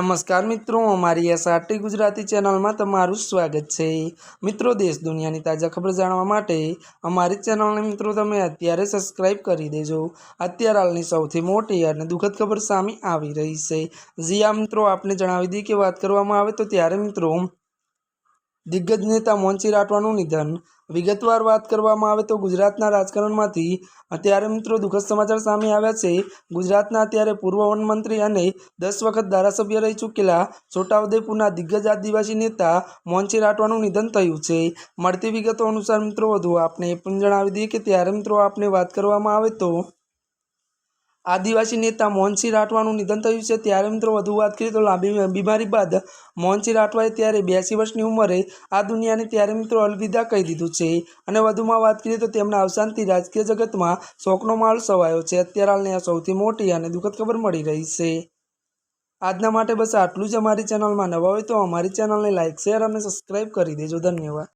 नमस्कार मित्रों, अमारी एसआरटी गुजराती चेनल में तमारुं स्वागत है। मित्रों, देश दुनियानी ताजा खबर जाणवा माटे अमारी चेनल ने मित्रों तमे अत्यारे सब्सक्राइब करी देजो। अत्यार हालनी सौथी मोटी अने दुखद खबर सामे आवी रही है। जी आ मित्रों, आपने जणावी दी कि बात करवामां आवे तो त्यारे मित्रों दिग्गज नेता मोहनसिंह राठવાનું निधन। विगतवार बात करवामां आवे तो गुजरातना राजकारणमांथी अत्यारे मित्रों दुखद समाचार सामे आव्या छे। गुजरातना अत्यारे पूर्व वन मंत्री अने 10 वखत धारासभ्य रही चूकेला छोटाउदेपुरना दिग्गज आदिवासी नेता मोहनसिंह राठવાનું निधन थयुं छे। मळती विगतो अनुसार मित्रों वधु आपने ए पण जणावी दीए के त्यारे मित्रों आपने बात करवामां आवे तो आदिवासी नेता मोहनसिंह राठવાનું निधन थयुं छे। त्यारे मित्रों वधु बात करीए तो लांबी बीमारी बाद मोहनसिंह राठवाए त्यारे 82 वर्षनी उंमरे आ दुनियाने त्यारे मित्रों अलविदा कही दीधुं छे। अने वधुमां वात करीए तो तेमना अवसानथी राजकीय जगतमां शोकनो माहोल छवायो छे। अत्यार हालनी आ सौथी मोटी अने दुखद खबर मळी रही छे। आजना माटे बस आटलुं ज। अमारी चेनलमां नवा होय तो अमारी चेनलने लाइक शेर अने सब्सक्राइब करी देजो। धन्यवाद।